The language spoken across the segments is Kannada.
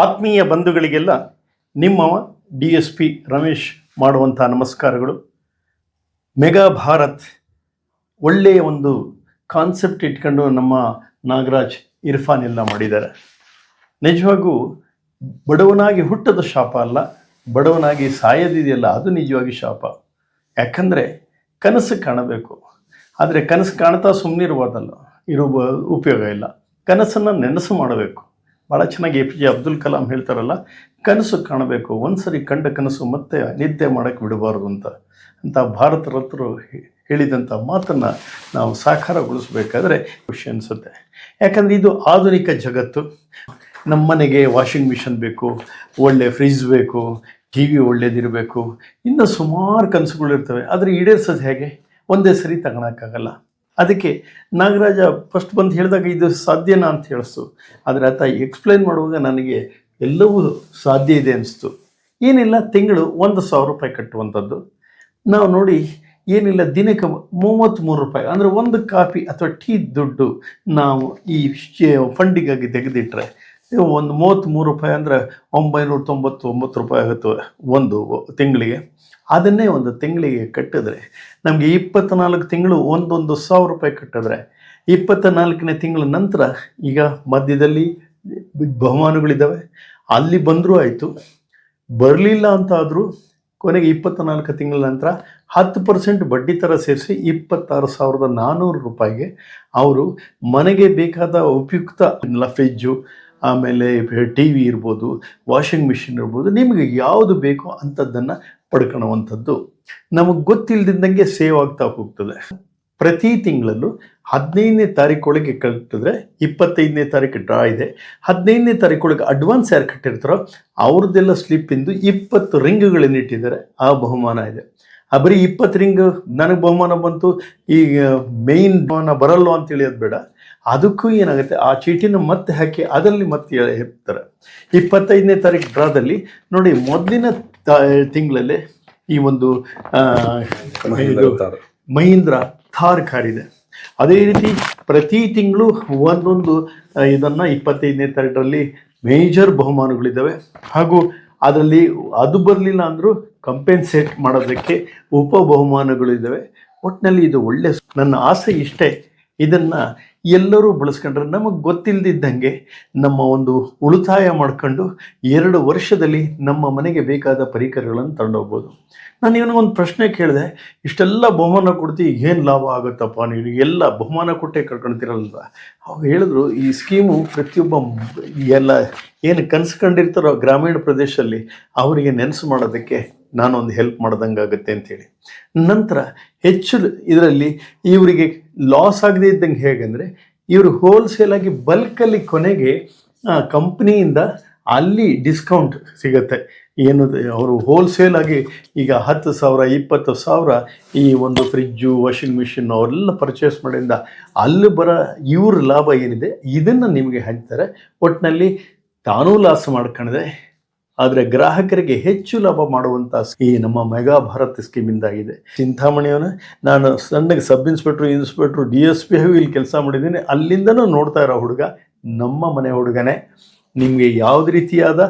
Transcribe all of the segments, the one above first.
ಆತ್ಮೀಯ ಬಂಧುಗಳಿಗೆಲ್ಲ ನಿಮ್ಮ DSP ರಮೇಶ್ ಮಾಡುವಂಥ ನಮಸ್ಕಾರಗಳು. ಮೆಗಾ ಭಾರತ್ ಒಳ್ಳೆಯ ಒಂದು ಕಾನ್ಸೆಪ್ಟ್ ಇಟ್ಕೊಂಡು ನಮ್ಮ ನಾಗರಾಜ್ ಇರ್ಫಾನ್ ಎಲ್ಲ ಮಾಡಿದ್ದಾರೆ. ನಿಜವಾಗೂ ಬಡವನಾಗಿ ಹುಟ್ಟದ ಶಾಪ ಅಲ್ಲ, ಬಡವನಾಗಿ ಸಾಯೋದಿದೆಯಲ್ಲ ಅದು ನಿಜವಾಗಿ ಶಾಪ. ಯಾಕಂದರೆ ಕನಸು ಕಾಣಬೇಕು, ಆದರೆ ಕನಸು ಕಾಣ್ತಾ ಸುಮ್ಮನಿರುವುದಲ್ಲ, ಇರುವ ಉಪಯೋಗ ಇಲ್ಲ. ಕನಸನ್ನು ನೆನಸು ಮಾಡಬೇಕು. ಭಾಳ ಚೆನ್ನಾಗಿ APJ ಅಬ್ದುಲ್ ಕಲಾಂ ಹೇಳ್ತಾರಲ್ಲ, ಕನಸು ಕಾಣಬೇಕು, ಒಂದು ಸರಿ ಕಂಡ ಕನಸು ಮತ್ತೆ ನಿದ್ದೆ ಮಾಡೋಕ್ಕೆ ಬಿಡಬಾರ್ದು ಅಂತ ಭಾರತ ರತ್ನರು ಹೇಳಿದಂಥ ಮಾತನ್ನು ನಾವು ಸಾಕಾರಗೊಳಿಸಬೇಕಾದ್ರೆ ಖುಷಿ ಅನಿಸುತ್ತೆ. ಯಾಕಂದರೆ ಇದು ಆಧುನಿಕ ಜಗತ್ತು. ನಮ್ಮ ಮನೆಗೆ ವಾಷಿಂಗ್ ಮಿಷನ್ ಬೇಕು, ಒಳ್ಳೆ ಫ್ರಿಜ್ ಬೇಕು, TV ಒಳ್ಳೇದಿರಬೇಕು, ಇನ್ನು ಸುಮಾರು ಕನಸುಗಳಿರ್ತವೆ. ಆದರೆ ಈಡೇರಿಸೋದು ಹೇಗೆ? ಒಂದೇ ಸರಿ ತಗೊಳಕ್ಕಾಗಲ್ಲ. ಅದಕ್ಕೆ ನಾಗರಾಜ ಫಸ್ಟ್ ಬಂದು ಹೇಳಿದಾಗ ಇದು ಸಾಧ್ಯನಾ ಅಂತ ಹೇಳಿಸ್ತು. ಆದರೆ ಆತ ಎಕ್ಸ್ಪ್ಲೈನ್ ಮಾಡುವಾಗ ನನಗೆ ಎಲ್ಲವೂ ಸಾಧ್ಯ ಇದೆ ಅನಿಸ್ತು. ಏನಿಲ್ಲ, ತಿಂಗಳು 1,000 ರೂಪಾಯಿ ಕಟ್ಟುವಂಥದ್ದು. ನಾವು ನೋಡಿ ಏನಿಲ್ಲ, ದಿನಕ್ಕೆ 33 ರೂಪಾಯಿ ಅಂದರೆ ಒಂದು ಕಾಫಿ ಅಥವಾ ಟೀ ದುಡ್ಡು ನಾವು ಈ ಫಂಡಿಗಾಗಿ ತೆಗೆದಿಟ್ಟರೆ ಒಂದು 33 ರೂಪಾಯಿ ಅಂದರೆ 999 ರೂಪಾಯಿ ಆಗುತ್ತೆ ಒಂದು ತಿಂಗಳಿಗೆ. ಅದನ್ನೇ ಒಂದು ತಿಂಗಳಿಗೆ ಕಟ್ಟಿದ್ರೆ ನಮಗೆ 24 ತಿಂಗಳು 1,000 ರೂಪಾಯಿ ಕಟ್ಟಿದ್ರೆ 24ನೇ ತಿಂಗಳ ನಂತರ ಈಗ ಮಧ್ಯದಲ್ಲಿ ಬಹುಮಾನಗಳಿದ್ದಾವೆ. ಅಲ್ಲಿ ಬಂದರೂ ಆಯಿತು, ಬರಲಿಲ್ಲ ಅಂತ ಆದರೂ ಕೊನೆಗೆ 24 ತಿಂಗಳ ನಂತರ 10% ಬಡ್ಡಿ ಥರ ಸೇರಿಸಿ 26,400 ರೂಪಾಯಿಗೆ ಅವರು ಮನೆಗೆ ಬೇಕಾದ ಉಪಯುಕ್ತ ಫ್ರಿಜ್ಜು, ಆಮೇಲೆ TV ಇರ್ಬೋದು, ವಾಷಿಂಗ್ ಮಿಷಿನ್ ಇರ್ಬೋದು, ನಿಮಗೆ ಯಾವುದು ಬೇಕೋ ಅಂಥದ್ದನ್ನು ಪಡ್ಕೊಳ್ಳುವಂಥದ್ದು ನಮಗೆ ಗೊತ್ತಿಲ್ಲದಿದ್ದಂಗೆ ಸೇವ್ ಆಗ್ತಾ ಹೋಗ್ತದೆ. ಪ್ರತಿ ತಿಂಗಳಲ್ಲೂ 15ನೇ ತಾರೀಕೊಳಗೆ ಕಟ್ಟಿದ್ರೆ 25ನೇ ತಾರೀಕು ಡ್ರಾ ಇದೆ. 15ನೇ ತಾರೀಕೊಳಗೆ ಅಡ್ವಾನ್ಸ್ ಯಾರು ಕಟ್ಟಿರ್ತಾರೋ ಅವ್ರದ್ದೆಲ್ಲ ಸ್ಲಿಪ್ಪಿಂದು 20 ರಿಂಗ್ಗಳನ್ನಿಟ್ಟಿದ್ದಾರೆ. ಆ ಬಹುಮಾನ ಇದೆ. ಆ ಬರೀ 20 ರಿಂಗ್ ನನಗೆ ಬಹುಮಾನ ಬಂತು, ಈಗ ಮೇಯ್ನ್ ಬಹುಮಾನ ಬರಲ್ಲೋ ಅಂತೇಳಿ ಅದು ಬೇಡ. ಅದಕ್ಕೂ ಏನಾಗುತ್ತೆ, ಆ ಚೀಟಿನ ಮತ್ತೆ ಹಾಕಿ ಅದರಲ್ಲಿ ಮತ್ತೆ ಹೇಳ್ತಾರೆ. 25ನೇ ತಾರೀಕು ಡ್ರಾದಲ್ಲಿ ನೋಡಿ, ಮೊದಲಿನ ತಿಂಗಳಲ್ಲೇ ಈ ಒಂದು ಮಹೀಂದ್ರ ಥಾರ್ ಕಾರ್ ಇದೆ. ಅದೇ ರೀತಿ ಪ್ರತಿ ತಿಂಗಳು ಒಂದೊಂದು ಇದನ್ನು 25ನೇ ತಾರೀಕರಲ್ಲಿ ಮೇಜರ್ ಬಹುಮಾನಗಳಿದ್ದಾವೆ. ಹಾಗೂ ಅದರಲ್ಲಿ ಅದು ಬರಲಿಲ್ಲ ಅಂದರೂ ಕಂಪೆನ್ಸೇಟ್ ಮಾಡೋದಕ್ಕೆ ಉಪ ಬಹುಮಾನಗಳಿದ್ದಾವೆ. ಒಟ್ಟಿನಲ್ಲಿ ಇದು ಒಳ್ಳೆ, ನನ್ನ ಆಸೆ ಇಷ್ಟೇ, ಇದನ್ನು ಎಲ್ಲರೂ ಬಳಸ್ಕೊಂಡ್ರೆ ನಮಗೆ ಗೊತ್ತಿಲ್ಲದಿದ್ದಂಗೆ ನಮ್ಮ ಒಂದು ಉಳಿತಾಯ ಮಾಡ್ಕೊಂಡು 2 ವರ್ಷದಲ್ಲಿ ನಮ್ಮ ಮನೆಗೆ ಬೇಕಾದ ಪರಿಕರಗಳನ್ನು ತಗೊಂಡೋಗ್ಬೋದು. ನಾನು ಇವನಿಗೊಂದು ಪ್ರಶ್ನೆ ಕೇಳಿದೆ, ಇಷ್ಟೆಲ್ಲ ಬಹುಮಾನ ಕೊಡ್ತೀವಿ, ಏನು ಲಾಭ ಆಗುತ್ತಪ್ಪ, ನೀವು ಎಲ್ಲ ಬಹುಮಾನ ಕೊಟ್ಟೆ ಕರ್ಕೊಳ್ತಿರಲ್ವ? ಅವ್ರು ಹೇಳಿದ್ರು, ಈ ಸ್ಕೀಮು ಪ್ರತಿಯೊಬ್ಬ ಎಲ್ಲ ಏನು ಕನಸ್ಕೊಂಡಿರ್ತಾರೋ ಗ್ರಾಮೀಣ ಪ್ರದೇಶದಲ್ಲಿ ಅವರಿಗೆ ನೆನೆಸು ಮಾಡೋದಕ್ಕೆ ನಾನೊಂದು ಹೆಲ್ಪ್ ಮಾಡ್ದಂಗೆ ಆಗುತ್ತೆ ಅಂಥೇಳಿ. ನಂತರ ಹೆಚ್ಚು ಇದರಲ್ಲಿ ಇವರಿಗೆ ಲಾಸ್ ಆಗದೇ ಇದ್ದಂಗೆ ಹೇಗೆಂದರೆ, ಇವರು ಹೋಲ್ಸೇಲಾಗಿ ಬಲ್ಕಲ್ಲಿ ಕೊನೆಗೆ ಕಂಪ್ನಿಯಿಂದ ಅಲ್ಲಿ ಡಿಸ್ಕೌಂಟ್ ಸಿಗುತ್ತೆ. ಏನು ಅವರು ಹೋಲ್ಸೇಲಾಗಿ ಈಗ 10,000 20,000 ಈ ಒಂದು ಫ್ರಿಜ್ಜು, ವಾಷಿಂಗ್ ಮಿಷಿನ್ ಅವರೆಲ್ಲ ಪರ್ಚೇಸ್ ಮಾಡಿಂದ ಅಲ್ಲಿ ಬರೋ ಇವ್ರ ಲಾಭ ಏನಿದೆ ಇದನ್ನು ನಿಮಗೆ ಹಂಚ್ತಾರೆ. ಒಟ್ಟಿನಲ್ಲಿ ತಾನೂ ಲಾಸ್ ಮಾಡ್ಕೊಂಡಿದೆ, ಆದರೆ ಗ್ರಾಹಕರಿಗೆ ಹೆಚ್ಚು ಲಾಭ ಮಾಡುವಂಥ ಈ ನಮ್ಮ ಮೆಗಾ ಭಾರತ್ ಸ್ಕೀಮಿಂದಾಗಿದೆ. ಚಿಂತಾಮಣಿಯವನು ನಾನು ಸಣ್ಣಗೆ ಸಬ್ ಇನ್ಸ್ಪೆಕ್ಟ್ರು DSP ಇಲ್ಲಿ ಕೆಲಸ ಮಾಡಿದ್ದೀನಿ. ಅಲ್ಲಿಂದನೂ ನೋಡ್ತಾ ಇರೋ ಹುಡುಗ ನಮ್ಮ ಮನೆ ಹುಡುಗನೇ. ನಿಮಗೆ ಯಾವುದೇ ರೀತಿಯಾದ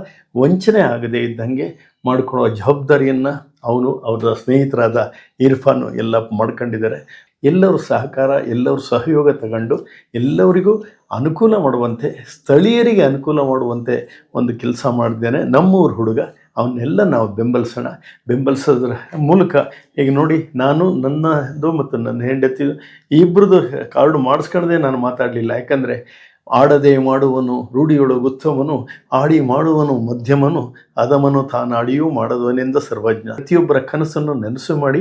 ವಂಚನೆ ಆಗದೇ ಇದ್ದಂಗೆ ಮಾಡ್ಕೊಳ್ಳೋ ಜವಾಬ್ದಾರಿಯನ್ನು ಅವನು, ಅವರ ಸ್ನೇಹಿತರಾದ ಇರ್ಫಾನು ಎಲ್ಲ ಮಾಡ್ಕೊಂಡಿದ್ದಾರೆ. ಎಲ್ಲರೂ ಸಹಕಾರ, ಎಲ್ಲರೂ ಸಹಯೋಗ ತಗೊಂಡು ಎಲ್ಲರಿಗೂ ಅನುಕೂಲ ಮಾಡುವಂತೆ, ಸ್ಥಳೀಯರಿಗೆ ಅನುಕೂಲ ಮಾಡುವಂತೆ ಒಂದು ಕೆಲಸ ಮಾಡಿದ್ದೇನೆ ನಮ್ಮೂರು ಹುಡುಗ. ಅವನ್ನೆಲ್ಲ ನಾವು ಬೆಂಬಲಿಸೋದ್ರ ಮೂಲಕ ಈಗ ನೋಡಿ, ನಾನು ನನ್ನದು ಮತ್ತು ನನ್ನ ಹೆಂಡತಿ ಇಬ್ಬರದು ಕಾರ್ಡು ಮಾಡಿಸ್ಕೊಳ್ಳದೆ ನಾನು ಮಾತಾಡಲಿಲ್ಲ. ಯಾಕಂದರೆ ಆಡದೆ ಮಾಡುವನು ರೂಢಿಯೊಳಗೆ ಉತ್ತಮನು, ಆಡಿ ಮಾಡುವನು ಮಧ್ಯಮನು, ಅದಮನು ತಾನಾಡಿಯೂ ಮಾಡದವನೆಂದ ಸರ್ವಜ್ಞ. ಪ್ರತಿಯೊಬ್ಬರ ಕನಸನ್ನು ನೆನಸು ಮಾಡಿ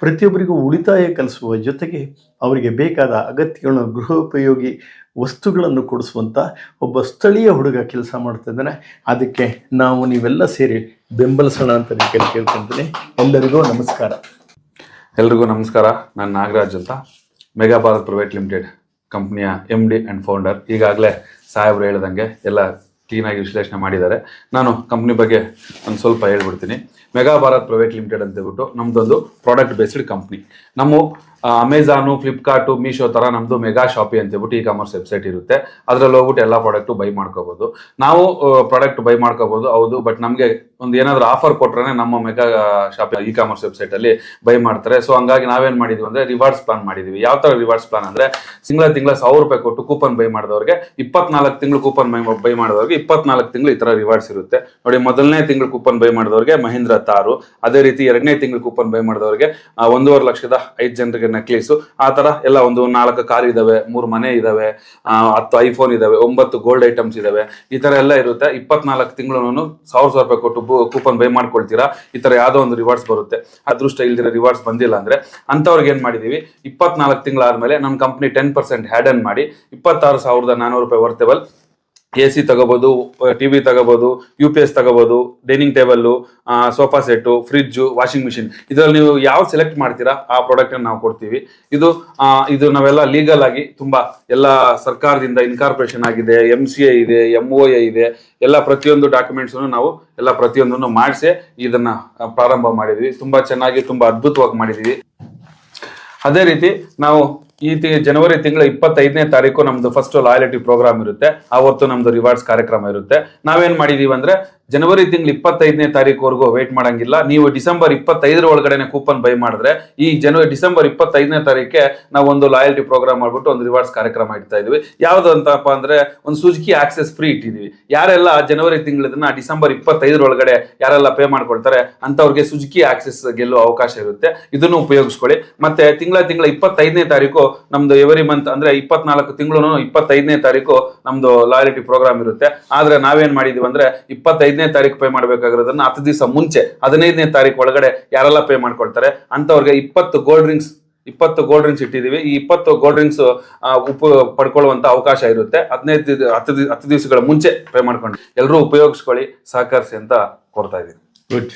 ಪ್ರತಿಯೊಬ್ಬರಿಗೂ ಉಳಿತಾಯ ಕಲಿಸುವ ಜೊತೆಗೆ ಅವರಿಗೆ ಬೇಕಾದ ಅಗತ್ಯಗಳನ್ನು, ಗೃಹೋಪಯೋಗಿ ವಸ್ತುಗಳನ್ನು ಕೊಡಿಸುವಂಥ ಒಬ್ಬ ಸ್ಥಳೀಯ ಹುಡುಗ ಕೆಲಸ ಮಾಡ್ತಾ ಇದ್ದಾನೆ. ಅದಕ್ಕೆ ನಾವು ನೀವೆಲ್ಲ ಸೇರಿ ಬೆಂಬಲಿಸೋಣ ಅಂತ ಕೇಳ್ಕೊಳ್ತೀನಿ. ಎಲ್ಲರಿಗೂ ನಮಸ್ಕಾರ. ಎಲ್ರಿಗೂ ನಮಸ್ಕಾರ. ನಾನು ನಾಗರಾಜ್ ಅಂತ, ಮೆಗಾ ಭಾರತ್ ಪ್ರೈವೇಟ್ ಲಿಮಿಟೆಡ್ ಕಂಪ್ನಿಯ MD ಆ್ಯಂಡ್ ಫೌಂಡರ್. ಈಗಾಗಲೇ ಸಾಹೇಬರು ಹೇಳ್ದಂಗೆ ಎಲ್ಲ ಕ್ಲೀನಾಗಿ ವಿಶ್ಲೇಷಣೆ ಮಾಡಿದ್ದಾರೆ. ನಾನು ಕಂಪ್ನಿ ಬಗ್ಗೆ ಒಂದು ಸ್ವಲ್ಪ ಹೇಳ್ಬಿಡ್ತೀನಿ. ಮೆಗಾ ಭಾರತ್ ಪ್ರೈವೇಟ್ ಲಿಮಿಟೆಡ್ ಅಂತ ಹೇಳ್ಬಿಟ್ಟು ನಮ್ಮದೊಂದು ಪ್ರಾಡಕ್ಟ್ ಬೇಸ್ಡ್ ಕಂಪ್ನಿ. ನಮ್ಮ ಅಮೆಝಾನು, ಫ್ಲಿಪ್ಕಾರ್ಟು, ಮೀಶೋ ತರ ನಮ್ದು ಮೆಗಾ ಶಾಪಿ ಅಂತ ಹೇಳ್ಬಿಟ್ಟು ಇ ಕಾಮರ್ಸ್ ವೆಬ್ಸೈಟ್ ಇರುತ್ತೆ. ಅದ್ರಲ್ಲಿ ಹೋಗ್ಬಿಟ್ಟು ಎಲ್ಲ ಪ್ರಾಡಕ್ಟ್ ಬೈ ಮಾಡ್ಕೋಬಹುದು. ನಾವು ಪ್ರಾಡಕ್ಟ್ ಬೈ ಮಾಡ್ಕೋಬಹುದು, ಹೌದು. ಬಟ್ ನಮಗೆ ಒಂದು ಏನಾದ್ರು ಆಫರ್ ಕೊಟ್ರೆ ನಮ್ಮ ಮೆಗಾ ಶಾಪಿ ಇ ಕಾಮರ್ಸ್ ವೆಬ್ಸೈಟ್ ಅಲ್ಲಿ ಬೈ ಮಾಡ್ತಾರೆ. ಸೊ ಹಂಗಾಗಿ ನಾವೇನ್ ಮಾಡಿದ್ವಿ ಅಂದ್ರೆ ರಿವಾರ್ಡ್ಸ್ ಪ್ಲಾನ್ ಮಾಡಿದೀವಿ. ಯಾವ ತರ ರಿವಾರ್ಡ್ಸ್ ಪ್ಲಾನ್ ಅಂದ್ರೆ ತಿಂಗಳ 1,000 ರೂಪಾಯಿ ಕೊಟ್ಟು ಕೂಪನ್ ಬೈ ಮಾಡಿದವ್ರಿಗೆ 24 ತಿಂಗಳು ಕೂಪನ್ ಬೈ ಮಾಡಿದವ್ರಿಗೆ 24 ತಿಂಗಳು ಈ ತರ ರಿವಾರ್ಡ್ಸ್ ಇರುತ್ತೆ ನೋಡಿ. ಮೊದಲನೇ ತಿಂಗಳು ಕೂಪನ್ ಬೈ ಮಾಡಿದವ್ರಿಗೆ ಮಹೀಂದ್ರ ತಾರು, ಅದೇ ರೀತಿ 2ನೇ ತಿಂಗಳು ಕೂಪನ್ ಬೈ ಮಾಡಿದವ್ರಿಗೆ 1.5 ಲಕ್ಷದ 5 ಜನರಿಗೆ ನೆಕ್ಲೇಸು, ಆ ತರ ಎಲ್ಲ ಒಂದು 4 ಕಾರ್ ಇದಾವೆ, 3 ಮನೆ ಇದಾವೆ, 10 ಐಫೋನ್ ಇದಾವೆ, 9 ಗೋಲ್ಡ್ ಐಟಮ್ಸ್ ಇದಾವೆ. ಈ ತರ ಎಲ್ಲ ಇರುತ್ತೆ. 24 ತಿಂಗಳು 1,000 ರೂಪಾಯಿ ಕೊಟ್ಟು ಕೂಪನ್ ಬೈ ಮಾಡ್ಕೊಳ್ತೀರಾ, ಈ ತರ ಯಾವ್ದೋ ಒಂದು ರಿವಾರ್ಡ್ಸ್ ಬರುತ್ತೆ. ಅದೃಷ್ಟ ಇಲ್ದಿರೋ ರಿವಾರ್ಡ್ಸ್ ಬಂದಿಲ್ಲ ಅಂದ್ರೆ ಅಂತವ್ರಿಗೆ ಏನ್ ಮಾಡಿದೀವಿ, 24 ತಿಂಗಳಾದ್ಮೇಲೆ ನಮ್ಮ ಕಂಪ್ನಿ 10% ಹ್ಯಾಡ್ ಅನ್ ಮಾಡಿ 26,400 ರೂಪಾಯಿ ವರ್ತೇಬಲ್ AC ತಗೋಬಹುದು, ಟಿವಿ ತಗೋಬಹುದು, UPS ತಗೋಬಹುದು, dining table, sofa set, fridge, washing machine, ಇದರಲ್ಲಿ ನೀವು ಯಾವ ಸೆಲೆಕ್ಟ್ ಮಾಡ್ತೀರಾ ಆ ಪ್ರಾಡಕ್ಟ್ ನಾವು ಕೊಡ್ತೀವಿ. ಇದು ನಾವೆಲ್ಲ ಲೀಗಲ್ ಆಗಿ ತುಂಬಾ ಎಲ್ಲ ಸರ್ಕಾರದಿಂದ ಇನ್ಕಾರ್ಪೊರೇಷನ್ ಆಗಿದೆ, MCA ಇದೆ, MOA ಇದೆ, ಎಲ್ಲ ಪ್ರತಿಯೊಂದು ಡಾಕ್ಯುಮೆಂಟ್ಸ್ ನಾವು ಎಲ್ಲ ಪ್ರತಿಯೊಂದನ್ನು ಮಾಡಿಸಿ ಇದನ್ನ ಪ್ರಾರಂಭ ಮಾಡಿದ್ವಿ. ತುಂಬಾ ಚೆನ್ನಾಗಿ ತುಂಬಾ ಅದ್ಭುತವಾಗಿ ಮಾಡಿದೀವಿ. ಅದೇ ರೀತಿ ನಾವು ಈ ಜನವರಿ ತಿಂಗಳ 25ನೇ ತಾರೀಕು ನಮ್ದು ಫಸ್ಟ್ ಲಾಯಲ್ಟಿ ಪ್ರೋಗ್ರಾಮ್ ಇರುತ್ತೆ. ಆವತ್ತು ನಮ್ದು ರಿವಾರ್ಡ್ಸ್ ಕಾರ್ಯಕ್ರಮ ಇರುತ್ತೆ. ನಾವೇನ್ ಮಾಡಿದೀವಿ ಅಂದ್ರೆ ಜನವರಿ ತಿಂಗಳು 25ನೇ ತಾರೀಕುವರೆಗೂ ವೇಟ್ ಮಾಡಂಗಿಲ್ಲ. ನೀವು ಡಿಸೆಂಬರ್ 25 ಒಳಗಡೆ ಕೂಪನ್ ಬೈ ಮಾಡಿದ್ರೆ ಈ ಡಿಸೆಂಬರ್ 25ನೇ ತಾರೀಕೆ ನಾವು ಒಂದು ಲಾಯಲ್ಟಿ ಪ್ರೋಗ್ರಾಮ್ ಮಾಡ್ಬಿಟ್ಟು ಒಂದು ರಿವಾರ್ಡ್ಸ್ ಕಾರ್ಯಕ್ರಮ ಇಡ್ತಾ ಇದೀವಿ. ಯಾವ್ದು ಅಂತಪ್ಪ ಅಂದ್ರೆ ಒಂದು ಸುಜುಕಿ ಆಕ್ಸೆಸ್ ಫ್ರೀ ಇಟ್ಟಿದೀವಿ. ಯಾರೆಲ್ಲ ಜನವರಿ ತಿಂಗಳದನ್ನ ಡಿಸೆಂಬರ್ 25 ಒಳಗಡೆ ಯಾರೆಲ್ಲ ಪೇ ಮಾಡ್ಕೊಳ್ತಾರೆ ಅಂತವ್ರಿಗೆ ಸುಜುಕಿ ಆಕ್ಸೆಸ್ ಗೆಲ್ಲುವ ಅವಕಾಶ ಇರುತ್ತೆ. ಇದನ್ನು ಉಪಯೋಗಿಸ್ಕೊಳ್ಳಿ. ಮತ್ತೆ ತಿಂಗಳ 25ನೇ ತಾರೀಕು ನಮ್ದು ಎವರಿ ಮಂತ್ ಅಂದ್ರೆ 24 ತಿಂಗಳು 25ನೇ ತಾರೀಕು ನಮ್ದು ಲಾಯಲ್ಟಿ ಪ್ರೋಗ್ರಾಮ್ ಇರುತ್ತೆ. ಆದ್ರೆ ನಾವೇನ್ ಮಾಡಿದೀವಿ ಅಂದ್ರೆ 25ನೇ ತಾರೀಕು ಪೇ ಮಾಡ್ಬೇಕಾಗಿರೋದನ್ನ 10 ದಿವಸ ಮುಂಚೆ 15ನೇ ತಾರೀಕು ಒಳಗಡೆ ಯಾರೆಲ್ಲ ಪೇ ಮಾಡ್ಕೊಳ್ತಾರೆ ಅಂತವ್ರಿಗೆ 20 ಗೋಲ್ಡ್ ರಿಂಗ್ಸ್ ಇಟ್ಟಿದೀವಿ. ಈ 20 ಗೋಲ್ಡ್ ರಿಂಗ್ಸ್ ಪಡ್ಕೊಳ್ಳುವಂತ ಅವಕಾಶ ಇರುತ್ತೆ. 10 ದಿವಸಗಳ ಮುಂಚೆ ಪೇ ಮಾಡ್ಕೊಂಡು ಎಲ್ಲರೂ ಉಪಯೋಗಿಸ್ಕೊಳ್ಳಿ, ಸಹಕರಿಸಿ ಅಂತ ಕೋರ್ತಾ ಇದೀವಿ. ಗುಡ್.